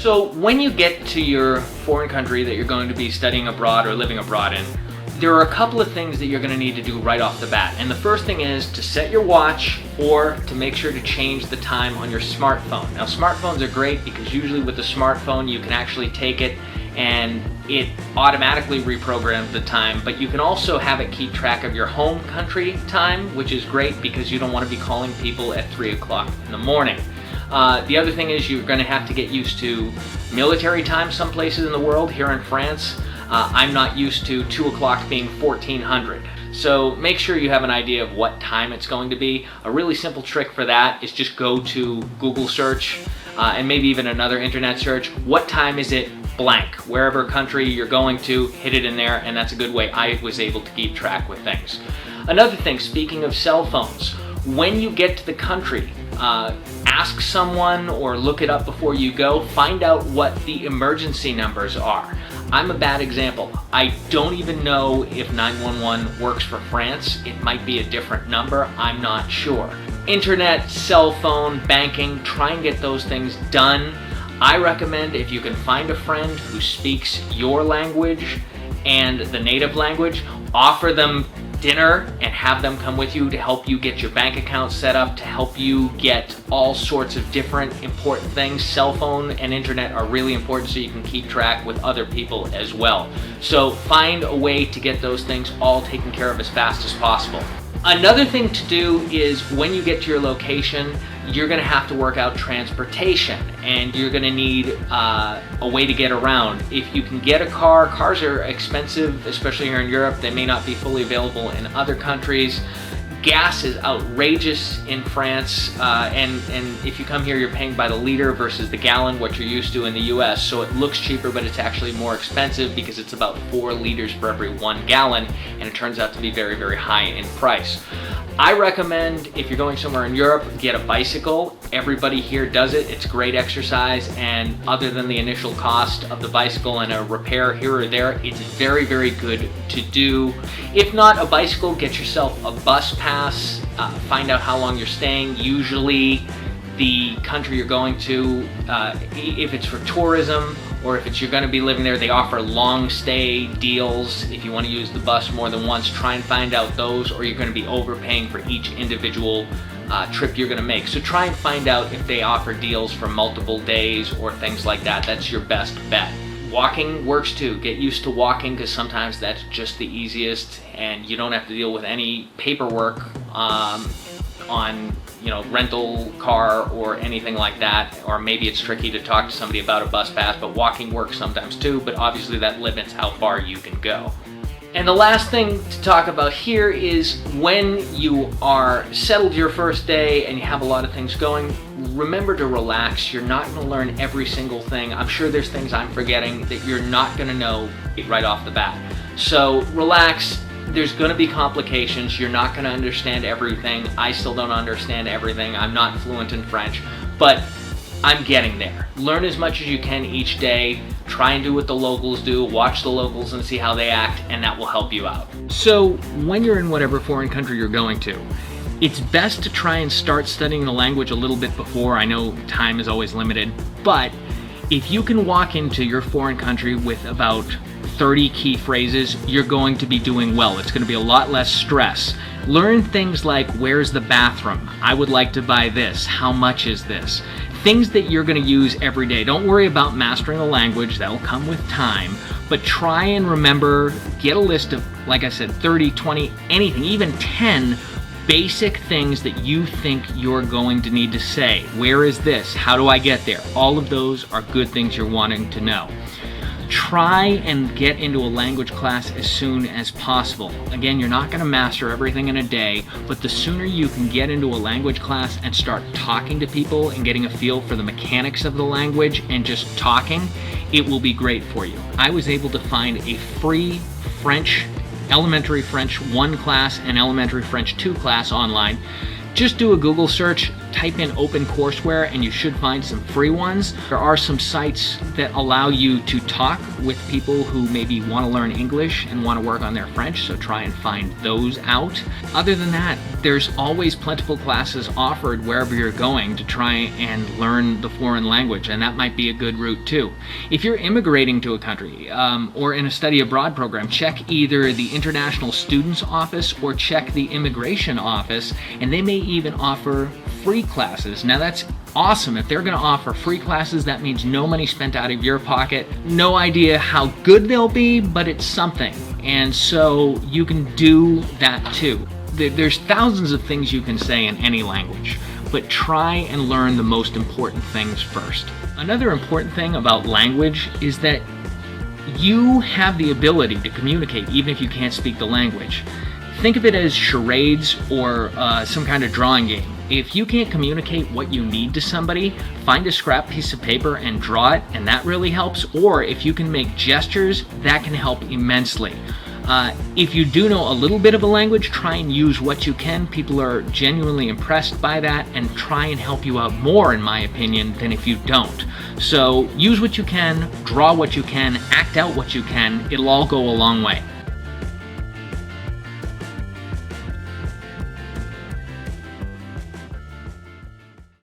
So when you get to your foreign country that you're going to be studying abroad or living abroad in, there are a couple of things that you're going to need to do right off the bat. And the first thing is to set your watch or to make sure to change the time on your smartphone. Now, smartphones are great because usually with the smartphone you can actually take it and it automatically reprograms the time, but you can also have it keep track of your home country time, which is great because you don't want to be calling people at 3 o'clock in the morning. The other thing is you're going to have to get used to military time some places in the world. Here in France, I'm not used to 2 o'clock being 1400. So make sure you have an idea of what time it's going to be. A really simple trick for that is just go to Google search and maybe even another internet search. What time is it blank? Wherever country you're going to, hit it in there, and that's a good way I was able to keep track with things. Another thing, speaking of cell phones, when you get to the country, ask someone or look it up before you go. Find out what the emergency numbers are. I'm a bad example. I don't even know if 911 works for France. It might be a different number. I'm not sure. Internet, cell phone, banking, try and get those things done. I recommend if you can find a friend who speaks your language and the native language, offer them dinner and have them come with you to help you get your bank account set up, to help you get all sorts of different important things. Cell phone and internet are really important so you can keep track with other people as well. So find a way to get those things all taken care of as fast as possible. Another thing to do is when you get to your location, you're going to have to work out transportation and you're going to need a way to get around. If you can get a car, cars are expensive, especially here in Europe. They may not be fully available in other countries. Gas is outrageous in France, and if you come here, you're paying by the liter versus the gallon, what you're used to in the US. So it looks cheaper, but it's actually more expensive because it's about 4 liters for every 1 gallon, and it turns out to be very, very high in price. I recommend if you're going somewhere in Europe, get a bicycle. Everybody here does it. It's great exercise, and other than the initial cost of the bicycle and a repair here or there, it's very, very good to do. If not a bicycle, get yourself a bus pass. Find out how long you're staying. Usually the country you're going to, if it's for tourism or if you're going to be living there, they offer long stay deals. If you want to use the bus more than once, try and find out those, or you're going to be overpaying for each individual trip you're going to make. So try and find out if they offer deals for multiple days or things like that. That's your best bet. Walking works too. Get used to walking because sometimes that's just the easiest and you don't have to deal with any paperwork on rental car or anything like that, or maybe it's tricky to talk to somebody about a bus pass, but walking works sometimes too, but obviously that limits how far you can go. And the last thing to talk about here is when you are settled your first day and you have a lot of things going, remember to relax. You're not going to learn every single thing. I'm sure there's things I'm forgetting that you're not going to know right off the bat. So relax. There's going to be complications. You're not going to understand everything. I still don't understand everything. I'm not fluent in French, but I'm getting there. Learn as much as you can each day. Try and do what the locals do. Watch the locals and see how they act, and that will help you out. So when you're in whatever foreign country you're going to, it's best to try and start studying the language a little bit before. I know time is always limited, but if you can walk into your foreign country with about 30 key phrases, you're going to be doing well. It's going to be a lot less stress. Learn things like, where's the bathroom? I would like to buy this. How much is this? Things that you're going to use every day. Don't worry about mastering a language. That'll come with time. But try and remember, get a list of, like I said, 30, 20, anything, even 10 basic things that you think you're going to need to say. Where is this? How do I get there? All of those are good things you're wanting to know. Try and get into a language class as soon as possible. Again, you're not going to master everything in a day, but the sooner you can get into a language class and start talking to people and getting a feel for the mechanics of the language and just talking, it will be great for you. I was able to find a free French, Elementary French 1 class and Elementary French 2 class online. Just do a Google search. type in OpenCourseware and you should find some free ones. There are some sites that allow you to talk with people who maybe want to learn English and want to work on their French, so try and find those out. Other than that, there's always plentiful classes offered wherever you're going to try and learn the foreign language, and that might be a good route too. If you're immigrating to a country or in a study abroad program, check either the International Students Office or check the Immigration Office, and they may even offer free classes. Now that's awesome. If they're going to offer free classes, that means no money spent out of your pocket. No idea how good they'll be, but it's something. And so you can do that too. There's thousands of things you can say in any language, but try and learn the most important things first. Another important thing about language is that you have the ability to communicate even if you can't speak the language. Think of it as charades or some kind of drawing game. If you can't communicate what you need to somebody, find a scrap piece of paper and draw it, and that really helps. Or if you can make gestures, that can help immensely. If you do know a little bit of a language, try and use what you can. People are genuinely impressed by that and try and help you out more, in my opinion, than if you don't. So use what you can, draw what you can, act out what you can. It'll all go a long way.